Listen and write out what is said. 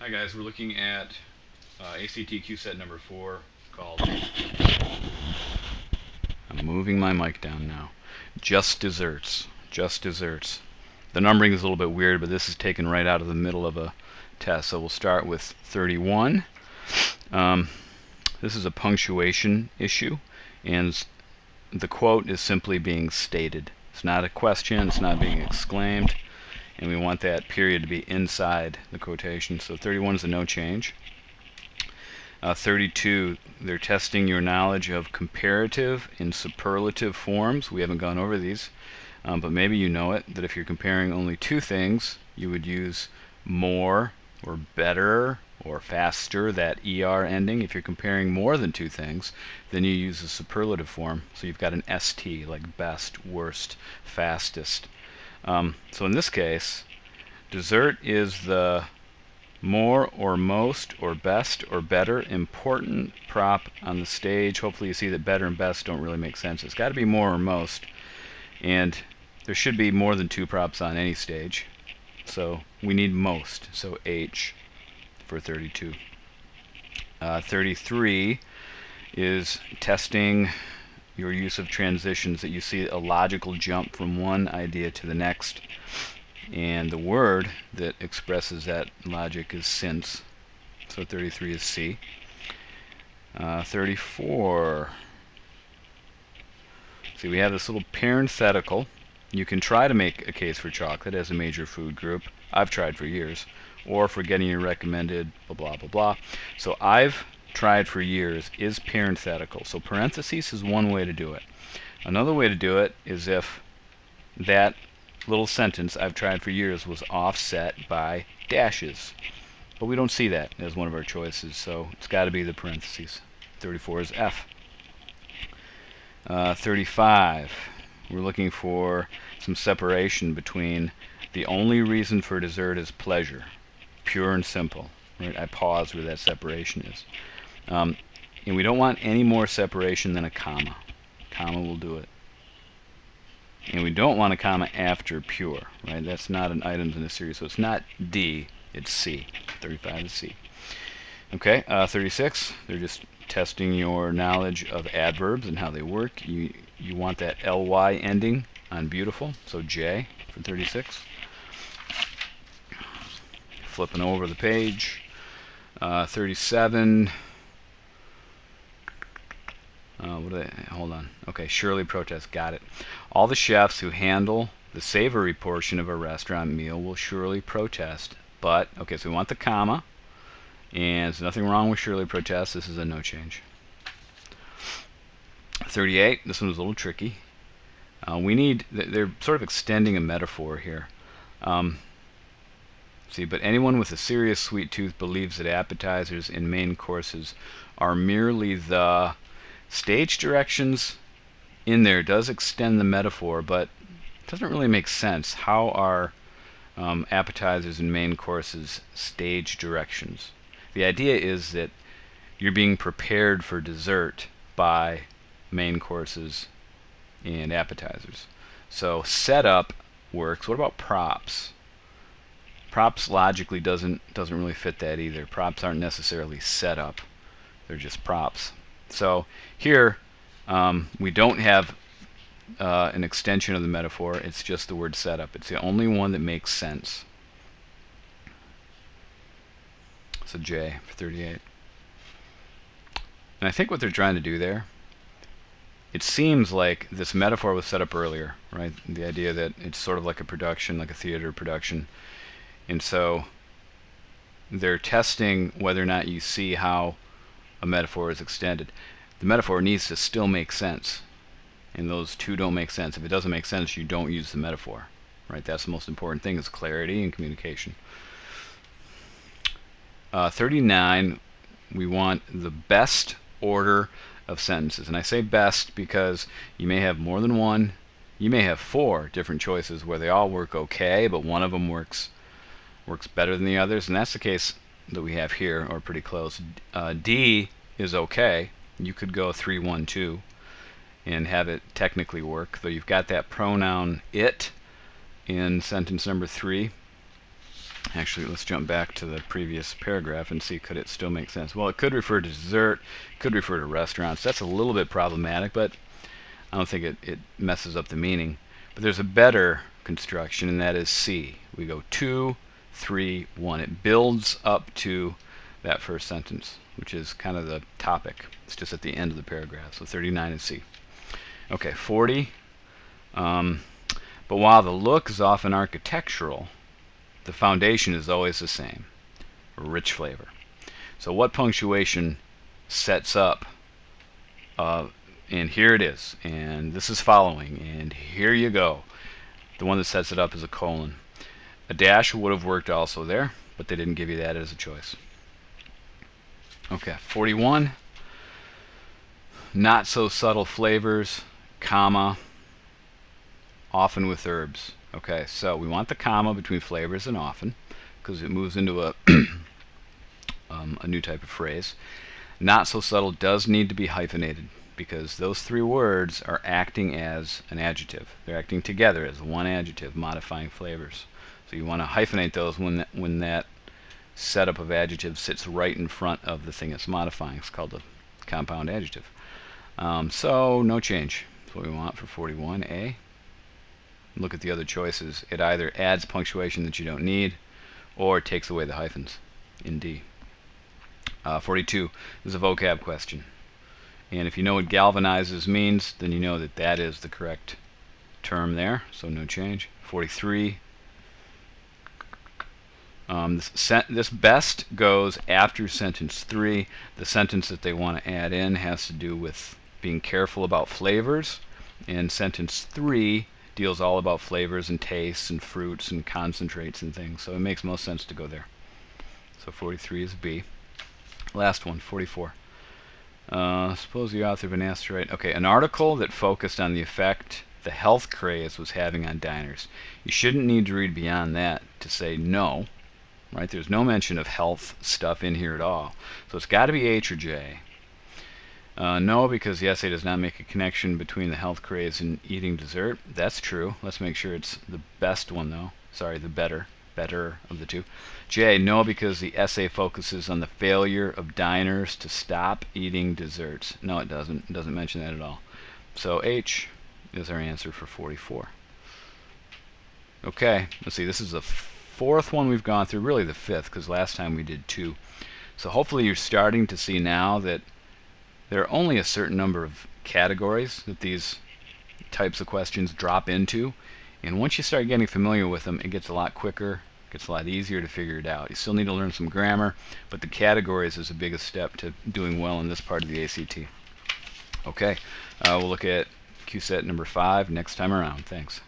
Hi guys, we're looking at ACT QSET number 4 called, I'm moving my mic down now, Just Desserts. Just Desserts. The numbering is a little bit weird, but this is taken right out of the middle of a test. So we'll start with 31. This is a punctuation issue, and the quote is simply being stated. It's not a question, it's not being exclaimed, and we want that period to be inside the quotation. So 31 is a no change. 32, they're testing your knowledge of comparative and superlative forms. We haven't gone over these, but maybe you know it, that if you're comparing only two things, you would use more or better or faster, that ER ending. If you're comparing more than two things, then you use the superlative form. So you've got an ST, like best, worst, fastest. So in this case, dessert is the more or most or best or better important prop on the stage. Hopefully you see that better and best don't really make sense. It's got to be more or most, and there should be more than two props on any stage. So we need most, so H for 32. 33 is testing your use of transitions, that you see a logical jump from one idea to the next, and the word that expresses that logic is since. So 33 is C. 34. See, we have this little parenthetical. You can try to make a case for chocolate as a major food group. I've tried for years. Or for getting your recommended blah blah blah blah. So I've tried for years is parenthetical. So parentheses is one way to do it. Another way to do it is if that little sentence I've tried for years was offset by dashes. But we don't see that as one of our choices, so it's got to be the parentheses. 34 is F. 35, we're looking for some separation between the only reason for dessert is pleasure. Pure and simple. Right? I pause where that separation is. And we don't want any more separation than a comma. Comma will do it. And we don't want a comma after pure. Right? That's not an items in a series. So it's not D, it's C. 35 is C. Okay, 36, they're just testing your knowledge of adverbs and how they work. You want that ly ending on beautiful, so J for 36. Flipping over the page. 37. Hold on. Okay, surely protest. Got it. All the chefs who handle the savory portion of a restaurant meal will surely protest. But, okay, so we want the comma. And there's nothing wrong with surely protest. This is a no change. 38. This one was a little tricky. They're sort of extending a metaphor here. See, but anyone with a serious sweet tooth believes that appetizers and main courses are merely the stage directions. In there does extend the metaphor, but it doesn't really make sense. How are appetizers and main courses stage directions? The idea is that you're being prepared for dessert by main courses and appetizers. So setup works. What about props? Props logically doesn't really fit that either. Props aren't necessarily set up. They're just props. So here we don't have an extension of the metaphor. It's just the word setup. It's the only one that makes sense. So J for 38. And I think what they're trying to do there, it seems like this metaphor was set up earlier, right? The idea that it's sort of like a production, like a theater production. And so they're testing whether or not you see how a metaphor is extended. The metaphor needs to still make sense. And those two don't make sense. If it doesn't make sense, you don't use the metaphor. Right? That's the most important thing, is clarity and communication. 39, we want the best order of sentences. And I say best because you may have more than one. You may have 4 different choices where they all work okay, but one of them works better than the others, and that's the case that we have here, or pretty close. D is okay. You could go 3, 1, 2 and have it technically work, though you've got that pronoun it in sentence number 3. Actually, let's jump back to the previous paragraph and see, could it still make sense? Well, it could refer to dessert, could refer to restaurants. That's a little bit problematic, but I don't think it messes up the meaning. But there's a better construction, and that is C. We go 2, 3, 1. It builds up to that first sentence, which is kind of the topic. It's just at the end of the paragraph. So 39 is C. Okay, 40. But while the look is often architectural, the foundation is always the same, rich flavor. So what punctuation sets up, and here it is, and this is following, and here you go. The one that sets it up is a colon. A dash would have worked also there, but they didn't give you that as a choice. Okay, 41. Not so subtle flavors, comma, often with herbs. Okay, so we want the comma between flavors and often, because it moves into a new type of phrase. Not so subtle does need to be hyphenated, because those three words are acting as an adjective. They're acting together as one adjective, modifying flavors. So you want to hyphenate those when that setup of adjectives sits right in front of the thing it's modifying. It's called a compound adjective. So no change. That's what we want for 41A. Look at the other choices. It either adds punctuation that you don't need, or it takes away the hyphens in D. 42 is a vocab question. And if you know what galvanizes means, then you know that that is the correct term there, so no change. 43. This best goes after sentence 3. The sentence that they want to add in has to do with being careful about flavors, and sentence 3 deals all about flavors and tastes and fruits and concentrates and things, so it makes most sense to go there. So 43 is B. Last one, 44. Suppose the author of been asked to write, okay, an article that focused on the effect the health craze was having on diners. You shouldn't need to read beyond that to say no, right? There's no mention of health stuff in here at all. So it's got to be H or J. No, because the essay does not make a connection between the health craze and eating dessert. That's true. Let's make sure it's the best one, though. Sorry, the better of the two. J, no, because the essay focuses on the failure of diners to stop eating desserts. No, it doesn't. It doesn't mention that at all. So H is our answer for 44. Okay, let's see. This is the fourth one we've gone through, really the fifth, because last time we did 2. So hopefully you're starting to see now that there are only a certain number of categories that these types of questions drop into, and once you start getting familiar with them, it gets a lot quicker, it gets a lot easier to figure it out. You still need to learn some grammar, but the categories is the biggest step to doing well in this part of the ACT. Okay, we'll look at QSET number 5 next time around. Thanks.